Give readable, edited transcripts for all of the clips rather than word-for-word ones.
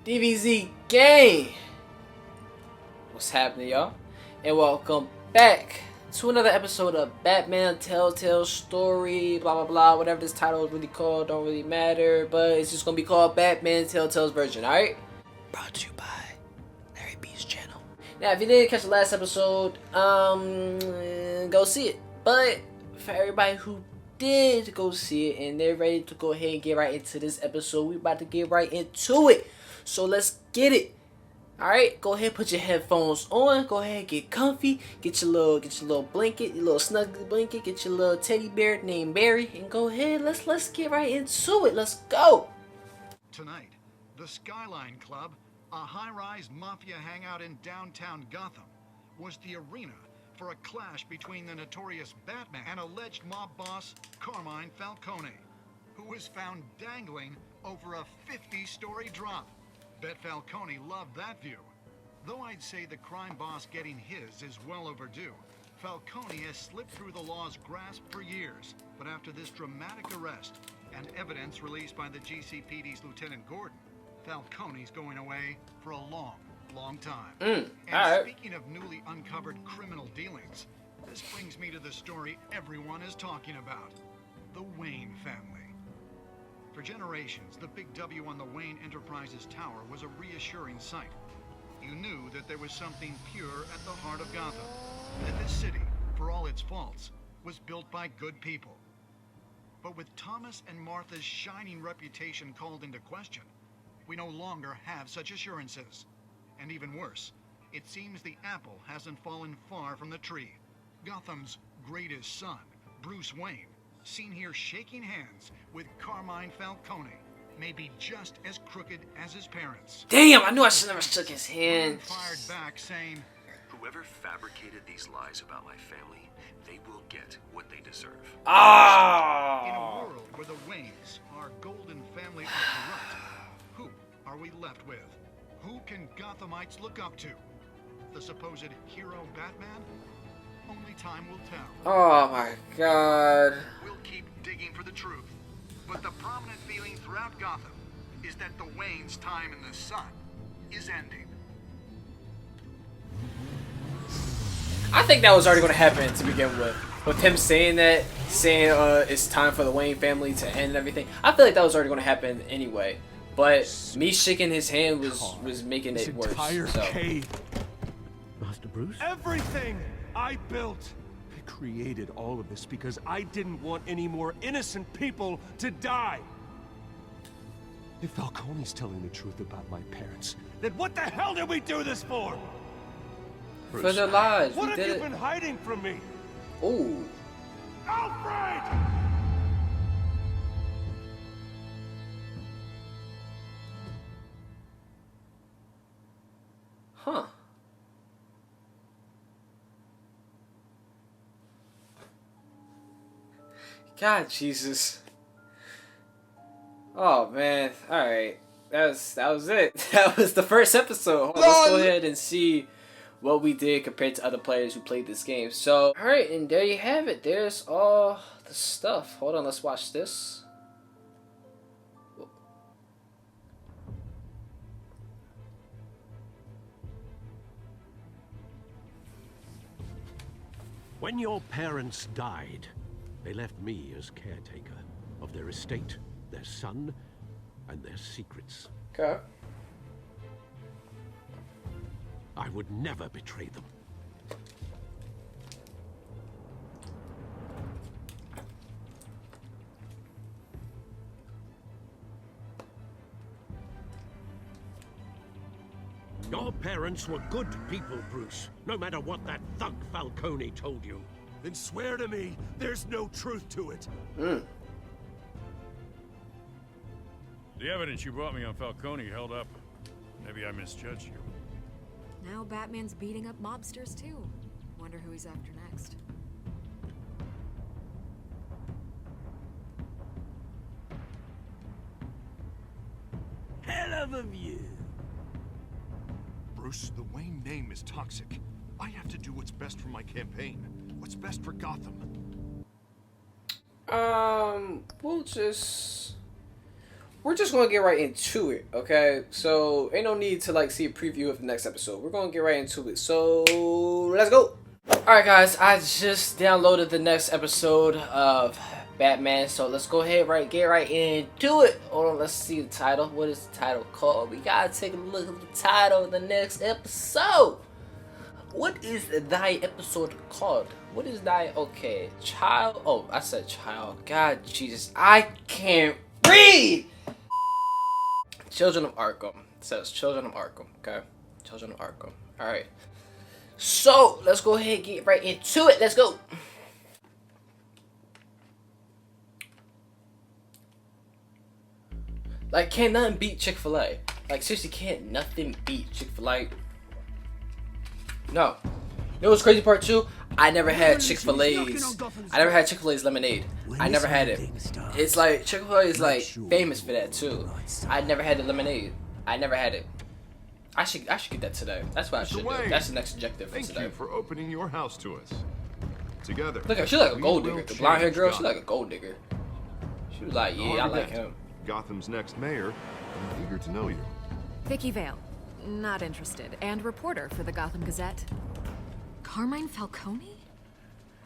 DBZ gang, what's happening, y'all? And welcome back to another episode of Batman Telltale Story, blah blah blah, whatever this title is really called, don't really matter, but it's just gonna be called Batman Telltale's version, alright? Brought to you by Larry B's channel. Now, if you didn't catch the last episode, go see it. But for everybody who did go see it and they're ready to go ahead and get right into this episode, we about to get right into it. So let's get it. Alright, go ahead, put your headphones on, go ahead, get comfy, get your little blanket, your little snugly blanket, get your little teddy bear named Barry, and go ahead, let's get right into it. Let's go. Tonight, the Skyline Club, a high-rise mafia hangout in downtown Gotham, was the arena for a clash between the notorious Batman and alleged mob boss Carmine Falcone, who was found dangling over a 50-story drop. Bet Falcone loved that view. Though I'd say the crime boss getting his is well overdue, Falcone has slipped through the law's grasp for years. But after this dramatic arrest and evidence released by the GCPD's Lieutenant Gordon, Falcone's going away for a long time. Speaking of newly uncovered criminal dealings, this brings me to the story everyone is talking about: the Wayne family. For generations, the big W on the Wayne Enterprises Tower was a reassuring sight. You knew that there was something pure at the heart of Gotham, that this city, for all its faults, was built by good people. But with Thomas and Martha's shining reputation called into question, we no longer have such assurances. And even worse, it seems the apple hasn't fallen far from the tree. Gotham's greatest son, Bruce Wayne, seen here shaking hands with Carmine Falcone, may be just as crooked as his parents. Damn, I knew I should never shook his hand. Fired back saying, "Whoever fabricated these lies about my family, they will get what they deserve." in Ah. a world where the Waynes, our golden family, are corrupt, who are we left with? Who can Gothamites look up to? The supposed hero Batman? Only time will tell. Oh my god. We'll keep digging for the truth. But the prominent feeling throughout Gotham is that the Wayne's time in the sun is ending. I think that was already going to happen to begin with. With him saying that, it's time for the Wayne family to end and everything. I feel like that was already going to happen anyway. But me shaking his hand was making it worse. Entire So. cave. Master Bruce? Everything I built. I created all of this because I didn't want any more innocent people to die. If Falcone's telling the truth about my parents, then what the hell did we do this for? For their lives, What we have did you it. been hiding from me? Ooh. Alfred! Huh. God, Jesus. Oh man. All right. That was it. That was the first episode. Let's go ahead and see what we did compared to other players who played this game. So, all right, and there you have it. There's all the stuff. Hold on, let's watch this. When your parents died, they left me as caretaker of their estate, their son, and their secrets. Okay. I would never betray them. Your parents were good people, Bruce, no matter what that thug Falcone told you. Then swear to me there's no truth to it. The evidence you brought me on Falcone held up. Maybe I misjudged you. Now Batman's beating up mobsters too. Wonder who he's after next. Hell of a view. Bruce, the Wayne name is toxic. I have to do what's best for my campaign. What's best for Gotham. We'll we're just gonna get right into it, okay? So ain't no need to like see a preview of the next episode. We're gonna get right into it. So let's go. Alright guys, I just downloaded the next episode of Batman, so let's go ahead get right into it. Hold on, let's see the title. What is the title called? We gotta take a look at the title of the next episode. What is thy episode called? What is thy, okay, child? Oh, I said child. God, Jesus, I can't read! Children of Arkham. It says Children of Arkham, okay? Children of Arkham. Alright. So, let's go ahead and get right into it. Let's go. Like, can't nothing beat Chick-fil-A. Like, seriously, can't nothing beat Chick-fil-A. No. You know what's crazy part too? I never had Chick-fil-A's. I never had Chick-fil-A's lemonade. I never had it. It's like Chick-fil-A is like famous for that too. I never had the lemonade. I never had it. I should get that today. That's what I should do. That's the next objective for today. Thank you for opening your house to us. Together. Look at her, she's like a gold we digger. will The blonde hair change girl, she's Gotham. like a gold digger. She was like, yeah, I like him. Gotham's next mayor. I'm eager to know you. Vicky Vale. Not interested. And reporter for the Gotham Gazette. Carmine Falcone?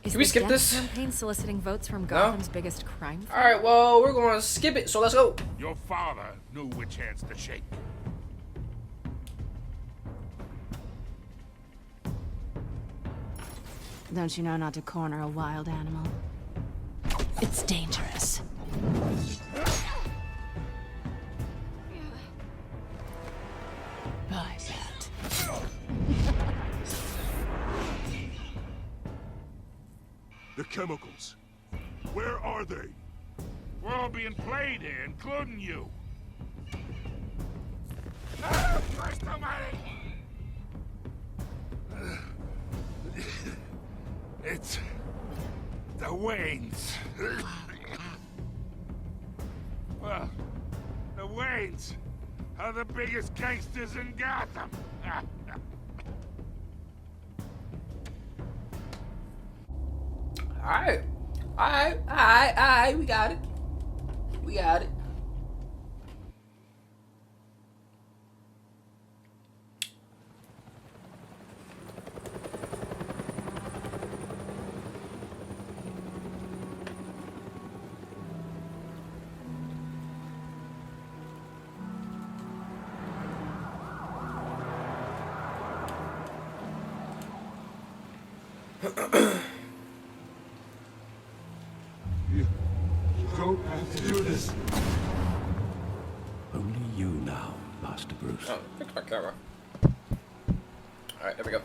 Is Can we the skip death this? campaign soliciting votes from Gotham's biggest crime family? Alright, well, we're going to skip it, so let's go. Your father knew which hands to shake. Don't you know not to corner a wild animal? It's dangerous. I bet. The chemicals. Where are they? We're all being played here, including you. Christ almighty! It's the Waynes. Well, the Waynes are the biggest gangsters in Gotham. Alright, we got it. We got it. You don't have to do this. Only you now, Master Bruce. Oh, fix my camera. Alright, there we go.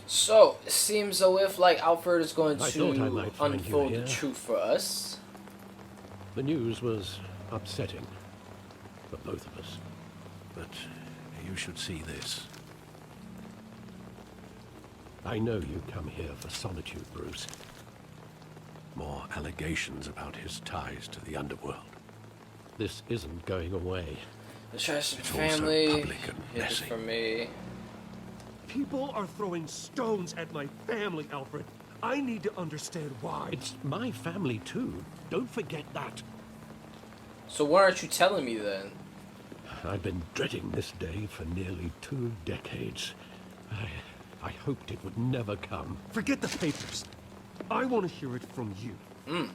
So, it seems as if like Alfred is going I thought I to might find you unfold the here. truth for us. The news was upsetting for both of us. But you should see this. I know you come here for solitude, Bruce. More allegations about his ties to the underworld. This isn't going away. The Treston It's also family public and hid it messy. from me. People are throwing stones at my family, Alfred. I need to understand why. It's my family too. Don't forget that. So why aren't you telling me then? I've been dreading this day for nearly 2 decades. I hoped it would never come. Forget the papers. I want to hear it from you.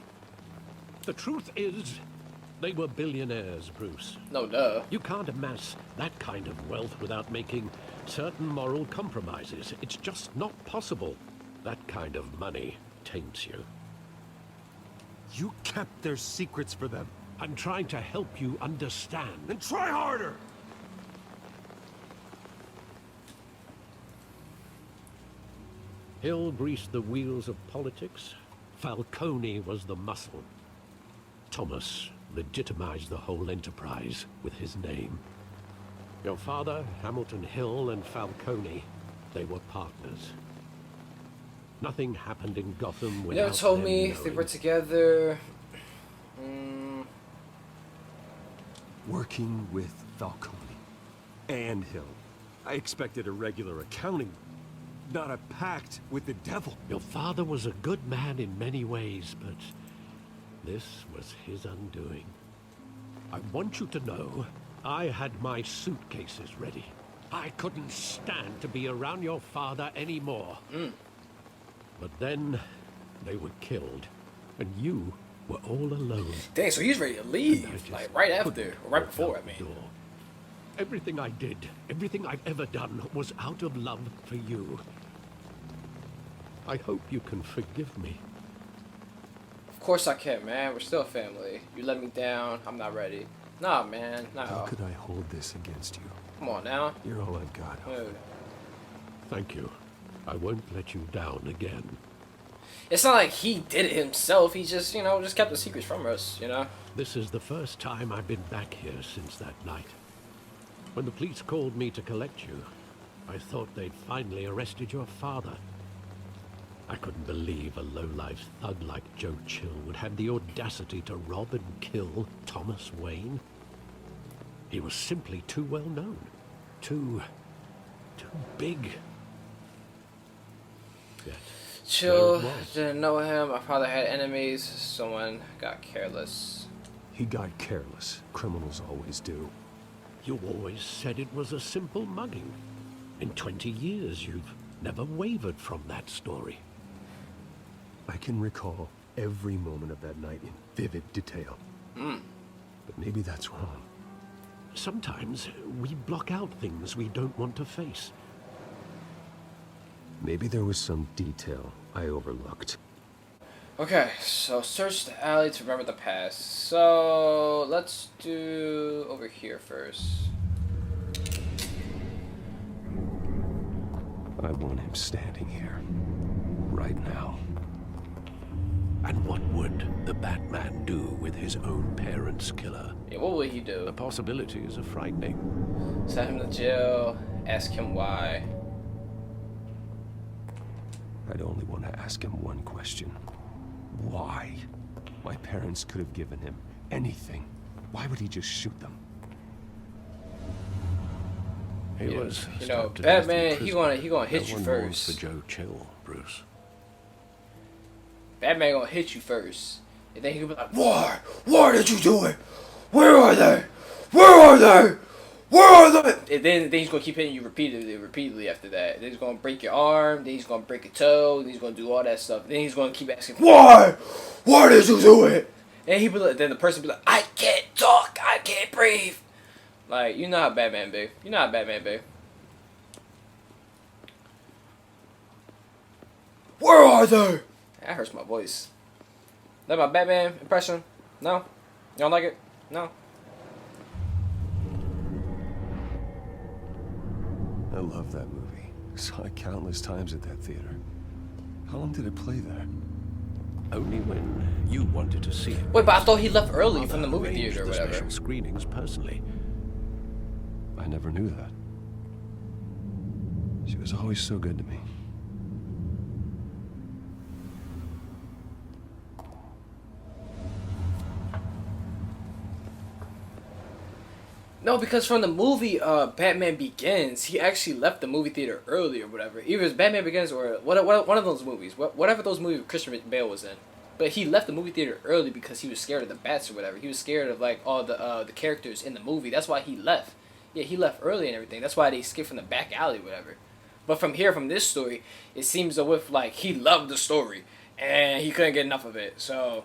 The truth is, they were billionaires, Bruce. No, duh. You can't amass that kind of wealth without making certain moral compromises. It's just not possible. That kind of money taints you. You kept their secrets for them. I'm trying to help you understand. Then try harder! Hill greased the wheels of politics. Falcone was the muscle. Thomas legitimized the whole enterprise with his name. Your father, Hamilton Hill, and Falcone, they were partners. Nothing happened in Gotham You without never told them me they knowing. were together. Working with Falcone and Hill. I expected a regular accounting. not a pact with the devil. Your father was a good man in many ways, but this was his undoing. I want you to know, I had my suitcases ready. I couldn't stand to be around your father anymore. But then, they were killed, and you were all alone. Dang, so he's ready to leave, like right after, or right before, I mean. Everything I did, everything I've ever done, was out of love for you. I hope you can forgive me. Of course I can, man. We're still family. You let me down. I'm not ready. Nah, man. Nah. How could I hold this against you? Come on now. You're all I've got. Dude. Thank you. I won't let you down again. It's not like he did it himself. He just, you know, just kept the secrets from us, you know? This is the first time I've been back here since that night. When the police called me to collect you, I thought they'd finally arrested your father. I couldn't believe a low-life thug like Joe Chill would have the audacity to rob and kill Thomas Wayne. He was simply too well known. Too big. Yet, Chill, there it was. didn't know him. My father had enemies. Someone got careless. He got careless. Criminals always do. You always said it was a simple mugging. In 20 years, you've never wavered from that story. I can recall every moment of that night in vivid detail. But maybe that's wrong. Sometimes we block out things we don't want to face. Maybe there was some detail I overlooked. Okay, so search the alley to remember the past. So let's do over here first. I want him standing here. Right now. And what would the Batman do with his own parents' killer? Yeah, what would he do? The possibilities are frightening. Send him to jail, ask him why. I'd only want to ask him one question. Why? My parents could have given him anything. Why would he just shoot them? He Yeah, was you know, stabbed to death in Batman, he prison. gonna hit No you one first. mourns for Joe Chill, Bruce. Batman gonna hit you first. And then he gonna be like, why? Why did you do it? Where are they? Where are they? Where are they? And then he's gonna keep hitting you repeatedly after that. And then he's gonna break your arm, then he's gonna break your toe, then he's gonna do all that stuff. Then he's gonna keep asking, why? Why did you do it? And he be like, then the person be like, I can't talk, I can't breathe. Like, you know how Batman be. You know how Batman be. Where are they? That hurts my voice. That my Batman impression? No? You don't like it? No? I love that movie. Saw it countless times at that theater. How long did it play there? Only when you wanted to see it. Wait, but I thought he left early from the movie Arranged theater or the whatever. special screenings personally. I never knew that. She was always so good to me. No, because from the movie Batman Begins, he actually left the movie theater early or whatever. Either it's Batman Begins or one of those movies. Whatever those movies Christian Bale was in. But he left the movie theater early because he was scared of the bats or whatever. He was scared of like all the characters in the movie. That's why he left. Yeah, he left early and everything. That's why they escaped from the back alley or whatever. But from here, from this story, it seems as if like he loved the story and he couldn't get enough of it. So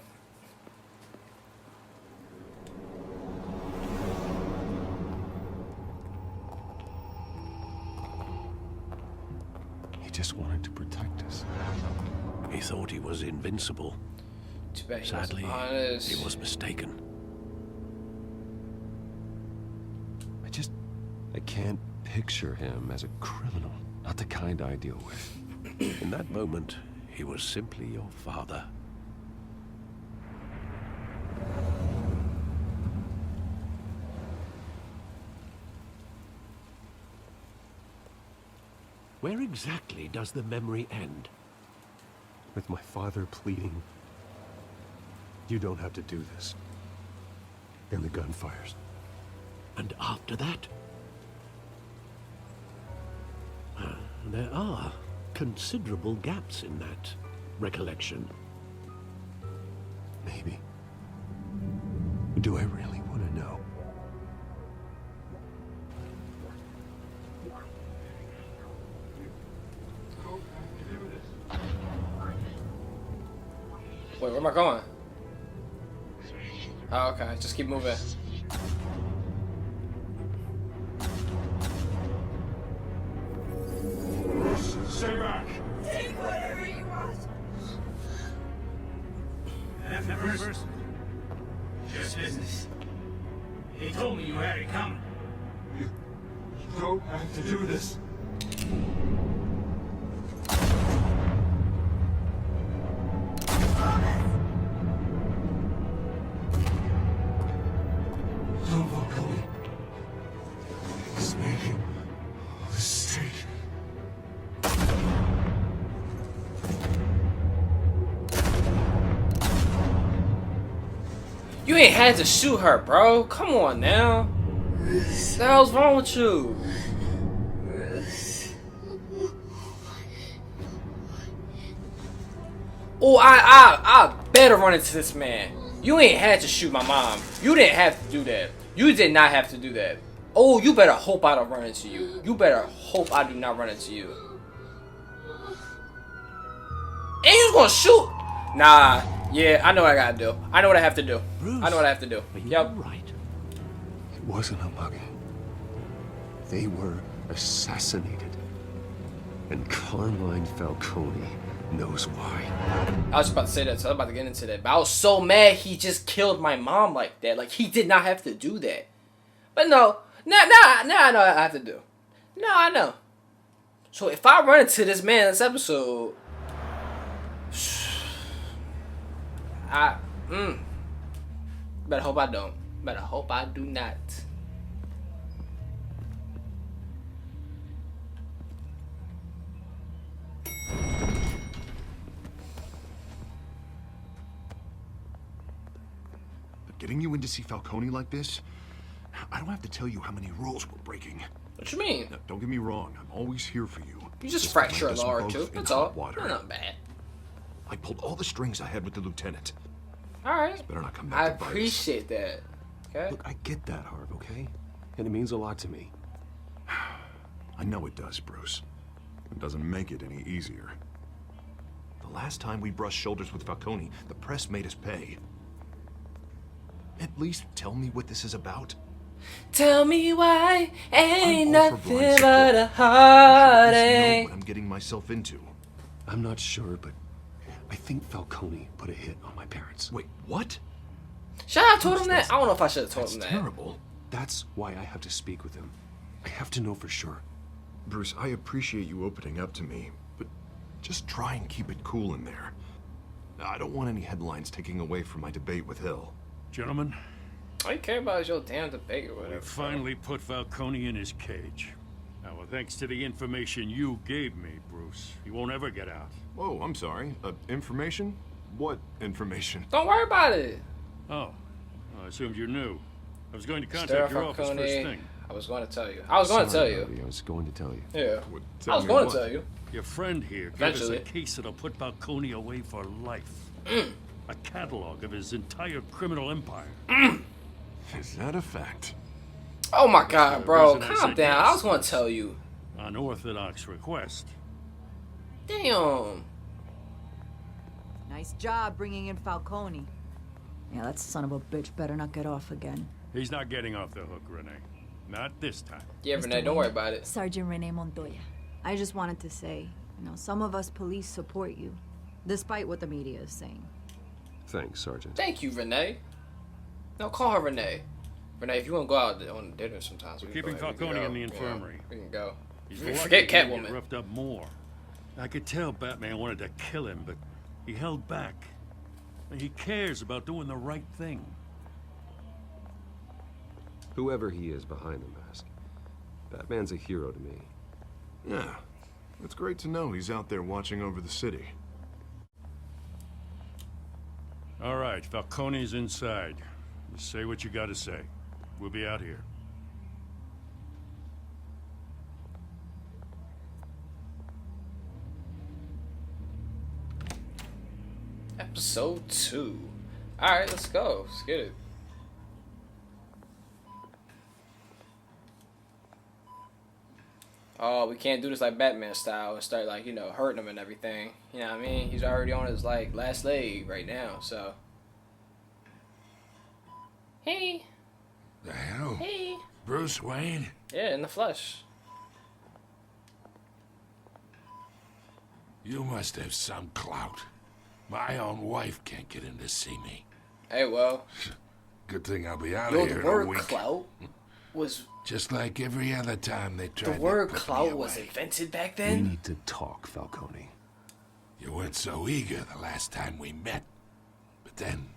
He just wanted to protect us. He thought he was invincible. too bad he Sadly, wasn't honest. he was mistaken. I can't picture him as a criminal. Not the kind I deal with. In that moment, he was simply your father. Where exactly does the memory end? With my father pleading, you don't have to do this. And the gun fires. And after that? There are considerable gaps in that recollection. Maybe. Do I really want to know? Wait, where am I going? Oh, okay. Just keep moving. Stay back! Take whatever you want. First, just business. He told me you had it coming. You don't have to do this. Don't vote me. He's making a mistake. You ain't had to shoot her, bro. Come on now. What the hell's wrong with you? Oh, I better run into this man. You ain't had to shoot my mom. You didn't have to do that. You did not have to do that. Oh, you better hope I don't run into you. You better hope I do not run into you. And you was gonna shoot? Nah. Yeah, I know what I gotta do. I know what I have to do. Bruce, I know what I have to do. are you Yep. all right? It wasn't a mugging. They were assassinated. And Carmine Falcone knows why. I was about to say that, so I was about to get into that. But I was so mad he just killed my mom like that. Like, he did not have to do that. But no. Now I know what I have to do. No, I know. So if I run into this man in this episode... Better hope I don't. Better hope I do not. But getting you in to see Falcone like this, I don't have to tell you how many rules we're breaking. What you mean? Now, don't get me wrong, I'm always here for you. You just This fracture a land us law or both two. in That's hot all. water. Not bad. I pulled all the strings I had with the lieutenant. Alright. Better not come back I to bite us. appreciate that. Okay? Look, I get that, Harv, okay? And it means a lot to me. I know it does, Bruce. It doesn't make it any easier. The last time we brushed shoulders with Falcone, the press made us pay. At least tell me what this is about. Tell me why ain't I'm all for nothing blind but a support. I should at least know heartache. what I'm getting myself into. I'm not sure, but I think Falcone put a hit on my parents. Wait, what? Should I have told him that? I don't know if I should have told That's him that. terrible. That's why I have to speak with him. I have to know for sure. Bruce, I appreciate you opening up to me, but just try and keep it cool in there. I don't want any headlines taking away from my debate with Hill. Gentlemen, All you care about is your damn debate or we whatever. finally put Falcone in his cage. Now, well, thanks to the information you gave me, Bruce, he won't ever get out. Whoa, I'm sorry. Information? What information? Don't worry about it. Oh, I assumed you knew. I was going to Sarah contact your office first Falcone. thing. I was going to tell you. I was going to tell Sorry, you. Bobby, I was going to tell you. Yeah. What, I tell was me going what? to tell you. Your friend here gave us a Eventually. case that'll put Falcone away for life. A catalog of his entire criminal empire. Is that a fact? Oh my god, bro. reason I Calm said down. yes. I was going to tell you. Unorthodox request. Damn. Nice job bringing in Falcone. Yeah, that son of a bitch better not get off again. He's not getting off the hook, Renee. Not this time. Yeah, Mr. Renee, don't worry about it. Sergeant Renee Montoya. I just wanted to say, some of us police support you, despite what the media is saying. Thanks, Sergeant. Thank you, Renee. No, call her Renee. Renee, if you want to go out on dinner sometimes, we can Keeping go. We can Falcone go. in the Yeah, infirmary. we can go. He's Forget lucky he didn't Catwoman. get roughed up more. I could tell Batman wanted to kill him, but he held back. He cares about doing the right thing. Whoever he is behind the mask, Batman's a hero to me. Yeah. It's great to know he's out there watching over the city. All right, Falcone's inside. You say what you gotta say. We'll be out here. Episode 2. Alright, let's go. Let's get it. Oh, we can't do this like Batman style and start like, you know, hurting him and everything. You know what I mean? He's already on his like last leg right now, so. Hey. The hell? Hey. Bruce Wayne? Yeah, in the flesh. You must have some clout. My own wife can't get in to see me. Hey, well. Good thing I'll be out Yo, of here the in a word week. clout was... Just like every other time they tried The word to put me clout was away. invented back We then? need to talk, Falcone. You weren't so eager the last time we met. But then,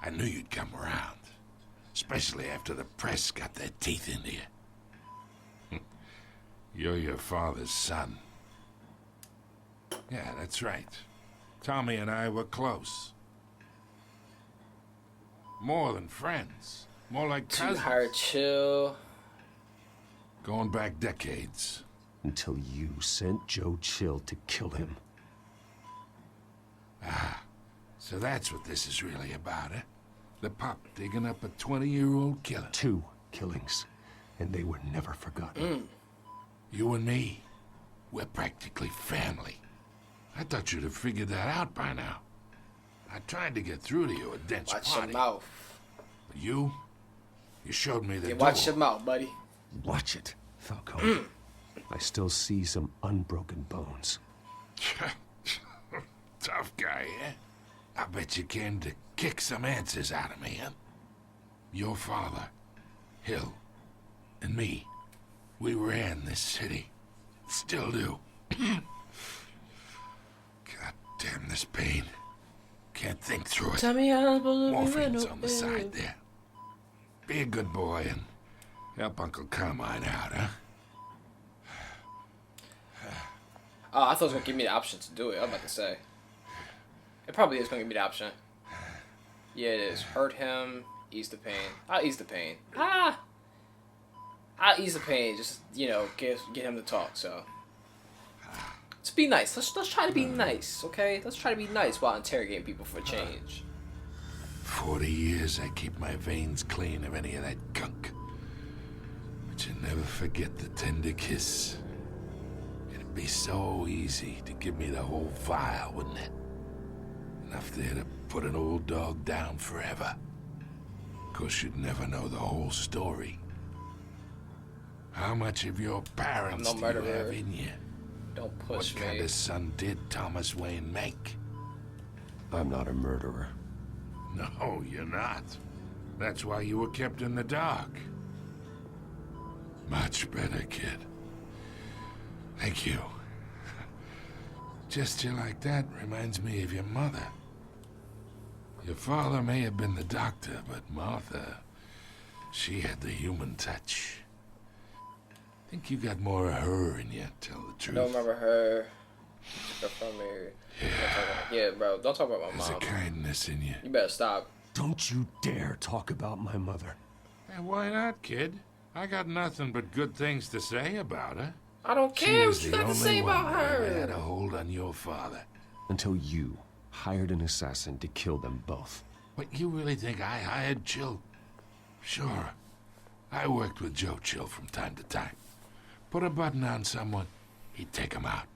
I knew you'd come around. Especially after the press got their teeth into you. You're your father's son. Yeah, that's right. Tommy and I were close. More than friends. More like Too cousins. hard, chill. Going back decades. Until you sent Joe Chill to kill him. Ah, so that's what this is really about, eh? The pup digging up a 20-year-old killer. 2 killings, and they were never forgotten. You and me, we're practically family. I thought you'd have figured that out by now. I tried to get through to you at Dent's Watch party. your mouth. But you showed me the Yeah, door. watch your mouth, buddy. Watch it, Falcone. I still see some unbroken bones. Tough guy, eh? I bet you came to kick some answers out of me, huh? Your father, Hill, and me, we ran this city. Still do. God damn this pain. Can't think through it. Tell me how to believe Morphine's it. on the side there. Be a good boy and help Uncle Carmine out, huh? Oh, I thought it was going to give me the option to do it. I was about to say. It probably is going to give me the option. Yeah, it is. Hurt him. Ease the pain. I'll ease the pain. I'll ease the pain. Just, you know, get him to talk, so. Let's be nice. Let's try to be nice, okay? Let's try to be nice while interrogating people for change. 40 years I keep my veins clean of any of that gunk. But you never forget the tender kiss. It'd be so easy to give me the whole vial, wouldn't it? Enough there to put an old dog down forever. Of course, you'd never know the whole story. How much of your parents I'm no do you murderer. have in you? Don't push What me. kind of son did Thomas Wayne make? I'm not a murderer. No, you're not. That's why you were kept in the dark. Much better, kid. Thank you. Gesture like that reminds me of your mother. Your father may have been the doctor, but Martha, she had the human touch. I think you got more of her in you, tell the I truth. don't remember her. Her from me. Yeah, bro. Don't talk about my There's a mom. kindness in you. You better stop. Don't you dare talk about my mother. Hey, why not, kid? I got nothing but good things to say about her. I don't She care was what you the got to only say one about that ever her. had a hold on your father. Until you hired an assassin to kill them both. What, you really think I hired Chill? Sure. I worked with Joe Chill from time to time. Put a button on someone, he'd take him out.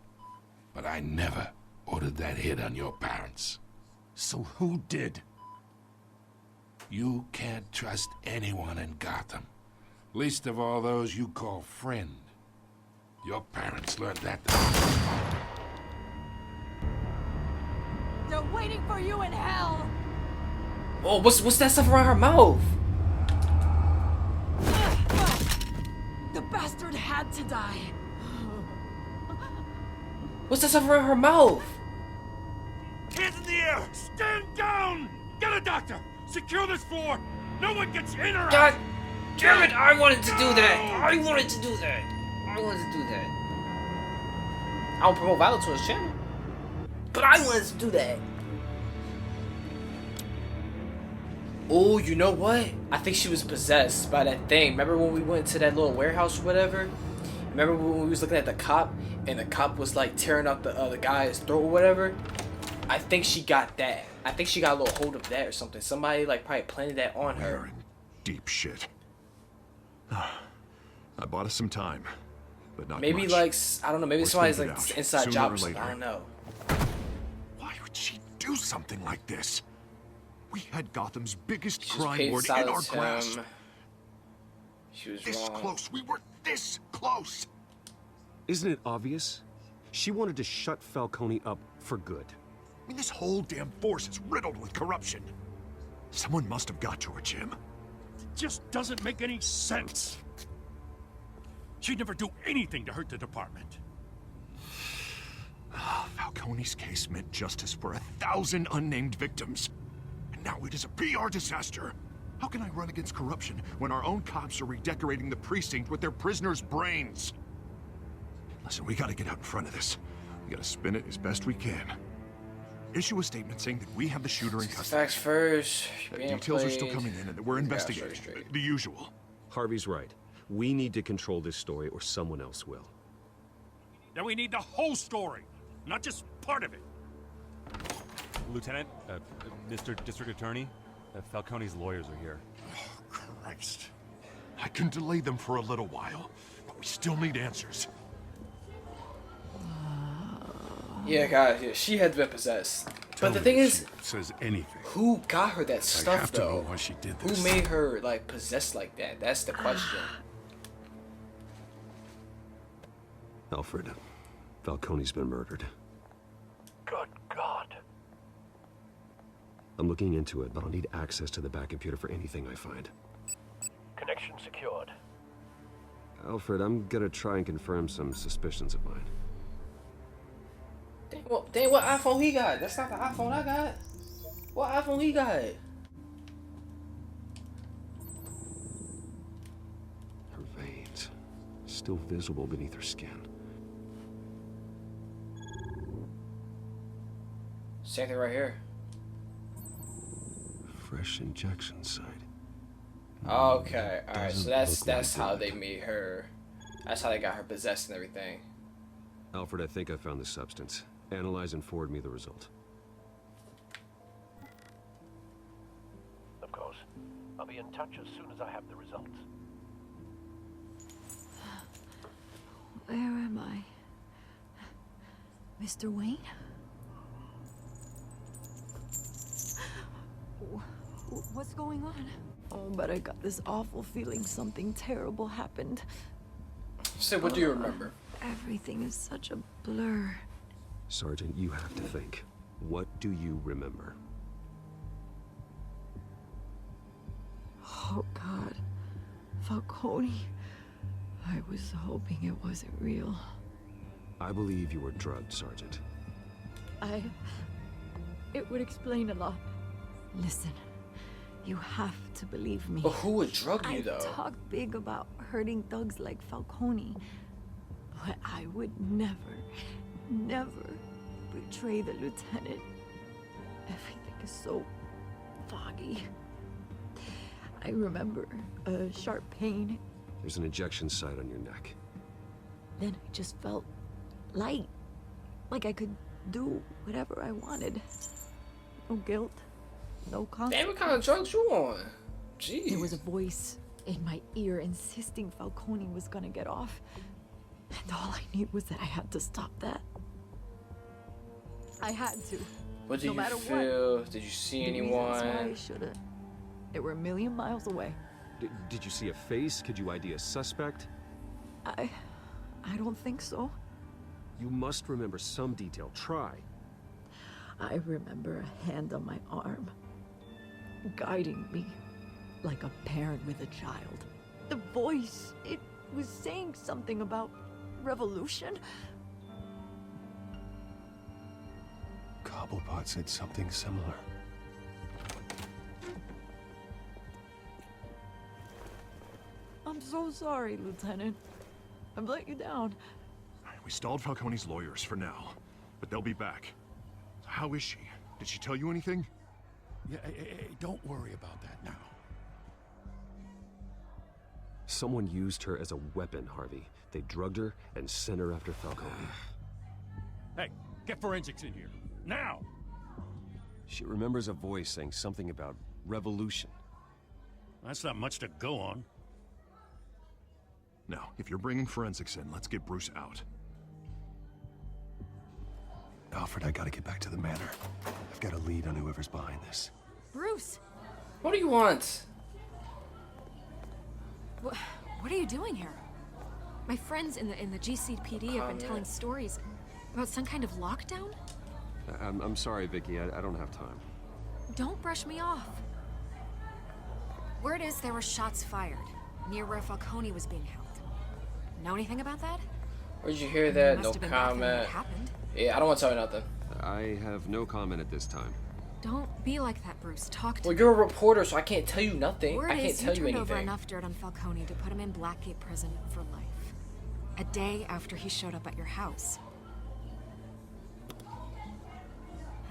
But I never ordered that hit on your parents. So who did? You can't trust anyone in Gotham. Least of all those you call friend. Your parents learned that. They're waiting for you in hell! Oh, what's that stuff around her mouth? The bastard had to die. What's that stuff around her mouth? Hands in the air! Stand down! Get a doctor! Secure this floor! No one gets in or out! God damn it! I wanted to do that! I wanted to do that! I wanted to do that. I don't promote violence on his channel. But I wanted to do that. Oh, you know what? I think she was possessed by that thing. Remember when we went to that little warehouse or whatever? Remember when we was looking at the cop and the cop was like tearing out the guy's throat or whatever? I think she got that. I think she got a little hold of that or something. Somebody like probably planted that on her. We're in deep shit. I bought us some time, but not Maybe much. like, I don't know, maybe We'll somebody's figure like it out, inside sooner job or or something. I later. don't know. Why would she do something like this? We had Gotham's biggest She just crime paid lord in our silence grasp. him. She was This wrong. close. We were this close. Isn't it obvious? She wanted to shut Falcone up for good. I mean, this whole damn force is riddled with corruption. Someone must have got to her, Jim. It just doesn't make any sense. She'd never do anything to hurt the department. Falcone's case meant justice for 1,000 unnamed victims. And now it is a PR disaster. How can I run against corruption when our own cops are redecorating the precinct with their prisoners' brains? Listen, we gotta get out in front of this. We gotta spin it as best we can. Issue a statement saying that we have the shooter in custody. Facts first. That Being details are still played. coming in and that we're investigating. straight. The usual. Harvey's right. We need to control this story or someone else will. Then we need the whole story, not just part of it. Lieutenant, Mr. District Attorney, Falcone's lawyers are here. Oh, Christ. I can delay them for a little while, but we still need answers. Yeah, guys, yeah, she had been possessed. But the thing is, says anything. who got her that I stuff have to know though? why she did this. Who made her like possessed like that? That's the question. Alfred, Falcone's been murdered. Good God. I'm looking into it, but I'll need access to the back computer for anything I find. Connection secured. Alfred, I'm gonna try and confirm some suspicions of mine. Dang, what iPhone he got? That's not the iPhone I got. What iPhone he got? Her veins, still visible beneath her skin. Same thing right here. Fresh injection site. Okay, all right. So Doesn't that's look like how blood. they made her. That's how they got her possessed and everything. Alfred, I think I found the substance. Analyze and forward me the result. Of course. I'll be in touch as soon as I have the results. Where am I? Mr. Wayne? What's going on? Oh, but I got this awful feeling something terrible happened. So what do you remember? Everything is such a blur. Sergeant, you have to think. What do you remember? Oh, God. Falcone. I was hoping it wasn't real. I believe you were drugged, Sergeant. It would explain a lot. Listen, you have to believe me. But who would drug you, I though? talk big about hurting thugs like Falcone, but I would never betray the lieutenant. Everything is so foggy. I remember a sharp pain. There's an injection site on your neck. Then I just felt light, like I could do whatever I wanted. No guilt, no consequence. Damn, what kind of drugs you on? Jeez. There was a voice in my ear insisting Falcone was gonna get off. And all I knew was that I had to stop that. I had to. What did no you matter feel? What. Did you see The reasons why I anyone? should've. They were a million miles away. Did you see a face? Could you ID a suspect? I don't think so. You must remember some detail. Try. I remember a hand on my arm, guiding me like a parent with a child. The voice, it was saying something about revolution. Cobblepot said something similar. I'm so sorry, Lieutenant. I've let you down. We stalled Falcone's lawyers for now, but they'll be back. How is she? Did she tell you anything? Yeah, hey, don't worry about that now. Someone used her as a weapon, Harvey. They drugged her and sent her after Falcone. Hey, get forensics in here. Now! She remembers a voice saying something about revolution. That's not much to go on. Now, if you're bringing forensics in, let's get Bruce out. Alfred, I gotta get back to the manor. I've got a lead on whoever's behind this. Bruce! What do you want? What are you doing here? My friends in the GCPD have been telling stories about some kind of lockdown? I'm sorry, Vicky. I don't have time. Don't brush me off. Word is there were shots fired near where Falcone was being held. Know anything about that? Where'd you hear that? No Must have been back then when it comment. happened. Yeah, I don't want to tell you nothing. I have no comment at this time. Don't be like that, Bruce. Talk to Well, me. you're a reporter, so I can't tell you nothing. Word I can't is tell you turned over anything. enough dirt on Falcone to put him in Blackgate Prison for life. A day after he showed up at your house.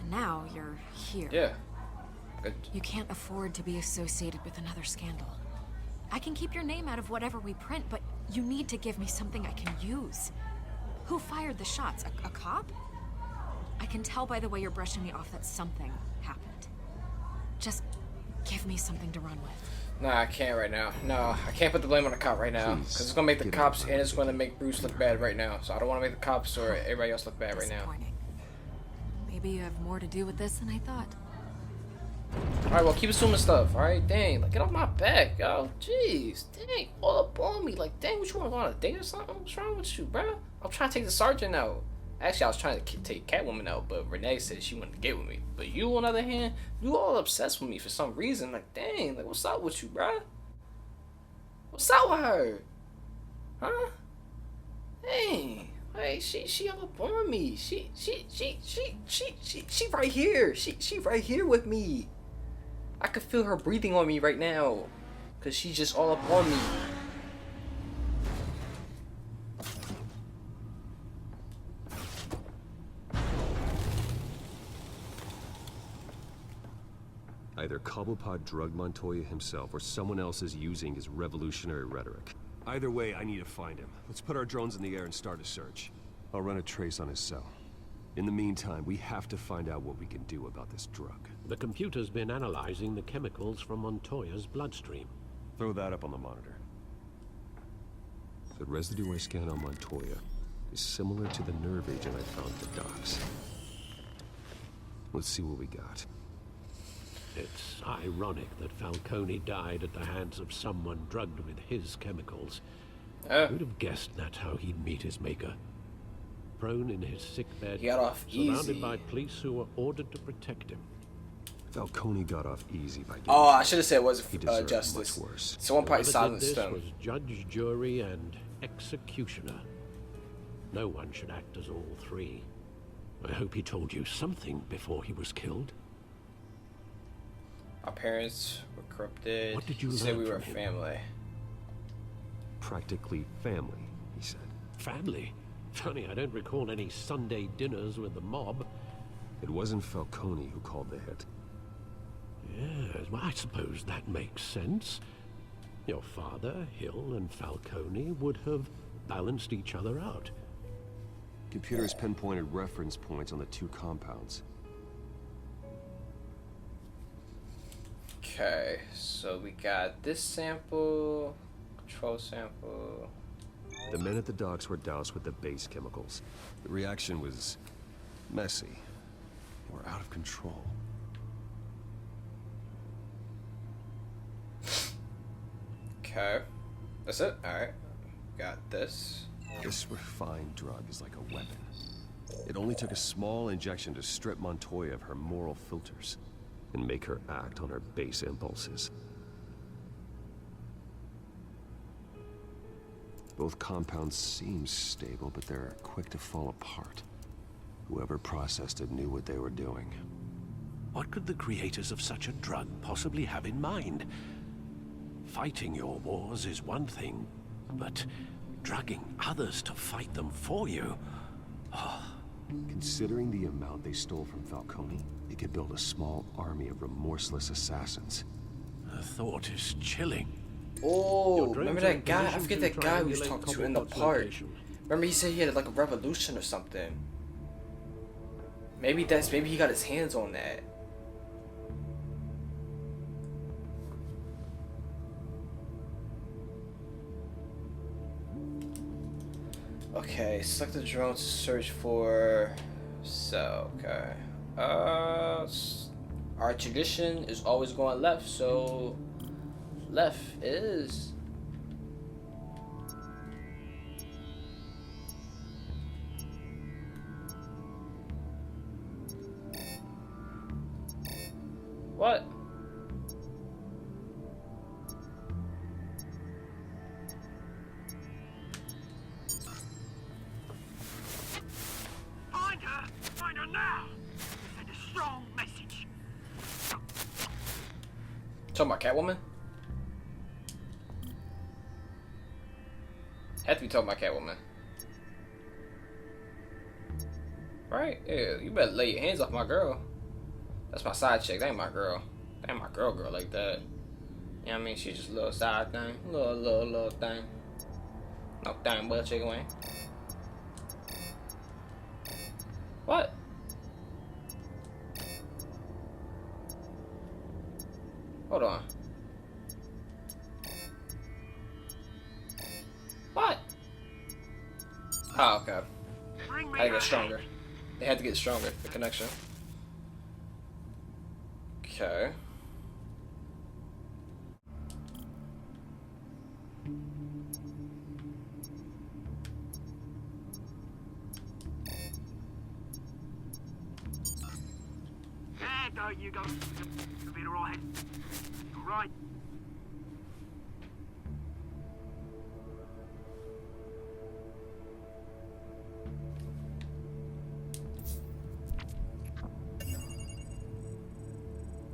And now you're here. Yeah. Good. You can't afford to be associated with another scandal. I can keep your name out of whatever we print, but you need to give me something I can use. Who fired the shots? A cop? I can tell by the way you're brushing me off that something happened. Just give me something to run with. Nah, I can't right now. No, I can't put the blame on the cop right now. Because it's going to make the cops and it's going to make Bruce look bad right now. So I don't want to make the cops or everybody else look bad right now. Maybe you have more to do with this than I thought. Alright, well, keep assuming stuff. Alright, dang. Like, get off my back, yo. Jeez. Dang. All up on me. Like, dang, what you want to go on a date or something? What's wrong with you, bro? I'm trying to take the sergeant out. Actually, I was trying to take Catwoman out, but Renee said she wanted to get with me. But you, on the other hand, you all obsessed with me for some reason. Like, dang, like, what's up with you, bruh? What's up with her? Huh? Dang. Like, she all up on me. She right here. She right here with me. I could feel her breathing on me right now. Cause she's just all up on me. Either Cobblepot drugged Montoya himself, or someone else is using his revolutionary rhetoric. Either way, I need to find him. Let's put our drones in the air and start a search. I'll run a trace on his cell. In the meantime, we have to find out what we can do about this drug. The computer's been analyzing the chemicals from Montoya's bloodstream. Throw that up on the monitor. The residue I scan on Montoya is similar to the nerve agent I found at the docks. Let's see what we got. It's ironic that Falcone died at the hands of someone drugged with his chemicals. Who'd have guessed that's how he'd meet his maker? Prone in his sickbed, He got off surrounded easy. by police who were ordered to protect him. Falcone got off easy by getting Oh, I should have said it was He deserved justice. much worse. Someone probably Whoever did silenced this him. was judge, jury, and executioner. No one should act as all three. I hope he told you something before he was killed. Our parents were corrupted. What did you He said learn we were from him? family. Practically family, he said. Family? Funny, I don't recall any Sunday dinners with the mob. It wasn't Falcone who called the hit. Yes, well, I suppose that makes sense. Your father, Hill, and Falcone would have balanced each other out. Computers pinpointed reference points on the two compounds. Okay, so we got this sample, control sample. The men at the docks were doused with the base chemicals. The reaction was messy. They were out of control. Okay, that's it. All right, got this. This refined drug is like a weapon. It only took a small injection to strip Montoya of her moral filters and make her act on her base impulses. Both compounds seem stable, but they're quick to fall apart. Whoever processed it knew what they were doing. What could the creators of such a drug possibly have in mind? Fighting your wars is one thing, but drugging others to fight them for you? Considering the amount they stole from Falcone, they could build a small army of remorseless assassins. The thought is chilling. Oh, Your remember drones are in that guy? I position forget to that guy we was triangulate talking to in the Cobblepot's park. location. Remember he said he had like a revolution or something. Maybe he got his hands on that. Okay, select the drone to search for cell. Okay. Our tradition is always going left, so left is. What? Find her! Find her now! Send a strong message. Talking about Catwoman? Have to be talking about Catwoman. Right? Yeah, you better lay your hands off my girl. That's my side chick. That ain't my girl. That ain't my girl like that. You know what I mean? She's just a little side thing. Little thing. No thing but a chicken wing. What? Hold on. What? Oh, okay. I had to get stronger. They had to get stronger, the connection. Okay. There you go. You'll be alright. Alright.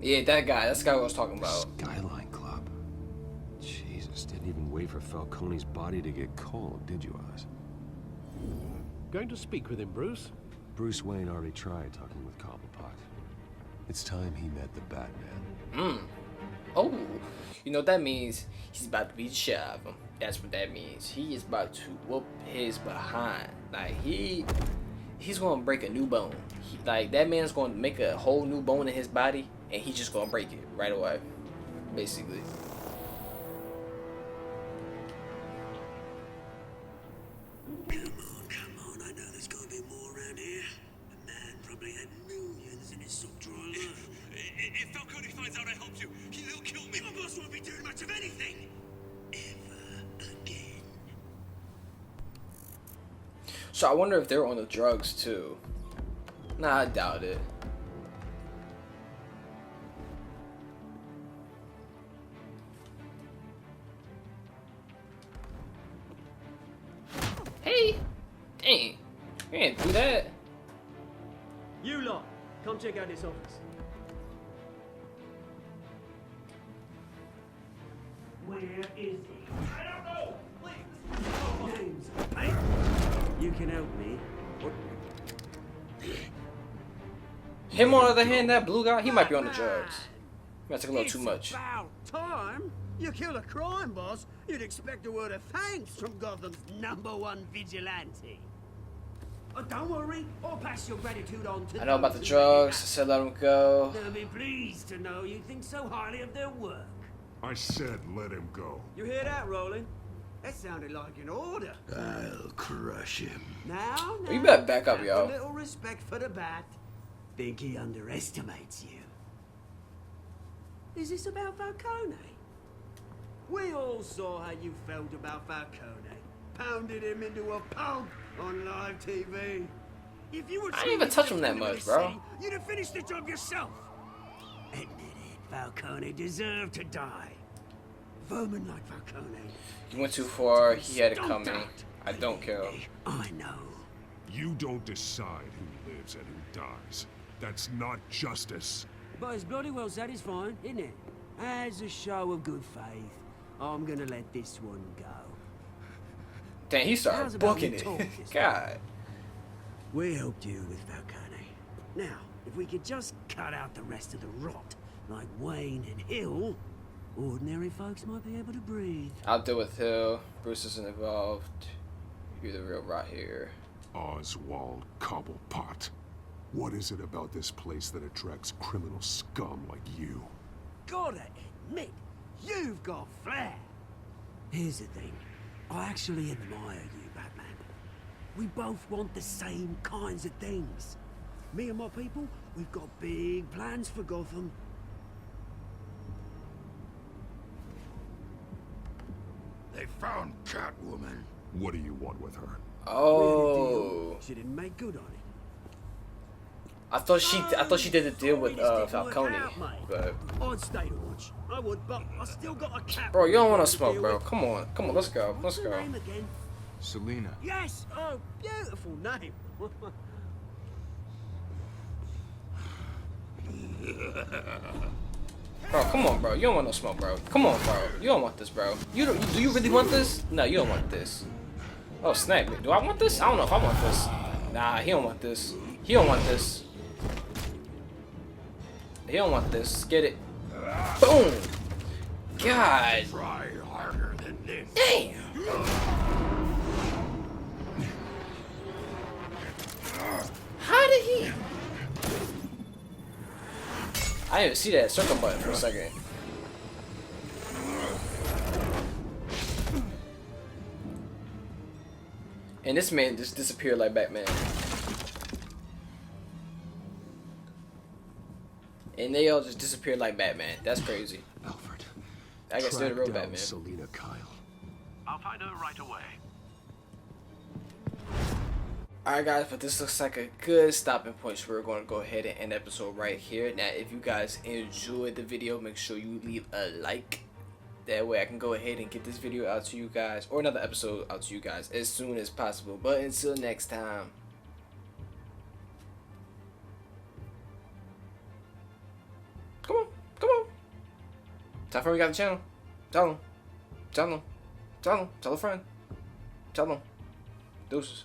Yeah, that guy. That's the guy I was talking about. Skyline Club. Jesus, didn't even wait for Falcone's body to get cold, did you, Oz? Going to speak with him, Bruce? Bruce Wayne already tried talking with Cobblepot. It's time he met the Batman. Oh, you know what that means? He's about to beat the shit out of him. That's what that means. He is about to whoop his behind. Like he's gonna break a new bone. Like that man's gonna make a whole new bone in his body, and he's just gonna break it right away, basically. Come on, I know there's gonna be more around here. The man probably had millions in his sock drawer alone. If Falcone finds out I helped you, he'll kill me. My boss won't be doing much of anything. Ever again. So I wonder if they're on the drugs too. Nah, I doubt it. Hey! Dang. You can't do that. You lot, come check out this office. Where is he? I don't know! Please! Names, mate? You can help me. Him on the other hand, that blue guy, he might be on the drugs. He might take a little too much. About time. You kill a crime boss, you'd expect a word of thanks from Gotham's #1 vigilante. Oh, don't worry, I'll pass your gratitude on to I know about the drugs, I said let him go. They'll be pleased to know you think so highly of their work. I said let him go. You hear that, Roland? That sounded like an order. I'll crush him. Now, You better back up, have yo. a little respect for the Bat. Think he underestimates you. Is this about Falcone? We all saw how you felt about Falcone. Pounded him into a pulp on live TV. If you were I didn't even touch him that much, bro. You'd have finished the job yourself. Admit it, Falcone deserved to die. Vermin like Falcone. He went too far, he had it coming. I don't care. I know. You don't decide who lives and who dies. That's not justice. But it's bloody well satisfying, isn't it? As a show of good faith, I'm gonna let this one go. Dang, he How's started about booking we it. talk this God. We helped you with Falcone. Now, if we could just cut out the rest of the rot, like Wayne and Hill, ordinary folks might be able to breathe. I'll deal with Hill. Bruce isn't involved. You're the real rot here. Oswald Cobblepot. What is it about this place that attracts criminal scum like you? Gotta admit, you've got flair. Here's the thing. I actually admire you, Batman. We both want the same kinds of things. Me and my people, we've got big plans for Gotham. They found Catwoman. What do you want with her? Oh. She didn't make good on it. I thought she did the deal with Falcone. But I'd stay to watch. I would, but I still got a cat. bro, you don't want to smoke, bro. Come on, let's go, let's What's her go. name again? Selina. Yes. Oh, beautiful name. Bro, come on, bro. You don't want no smoke, bro. Come on, bro. You don't want this, bro. Do you really want this? No, you don't want this. Oh snap! Do I want this? I don't know if I want this. Nah, he don't want this. He don't want this. He don't want this. Get it. Boom. God. Try harder than this. Damn. How did he? I didn't even see that circle button for a second. And this man just disappeared like Batman. And they all just disappeared like Batman. That's crazy. Alfred. I guess they're the real track down Batman. Selina Kyle. I'll find her right away. Alright guys, but this looks like a good stopping point, so we're going to go ahead and end the episode right here. Now if you guys enjoyed the video, make sure you leave a like. That way I can go ahead and get this video out to you guys, or another episode out to you guys as soon as possible. But until next time. Come on, come on. Tell a friend we got the channel. Tell them. Tell them. Tell them. Tell a friend. Tell them. Deuces.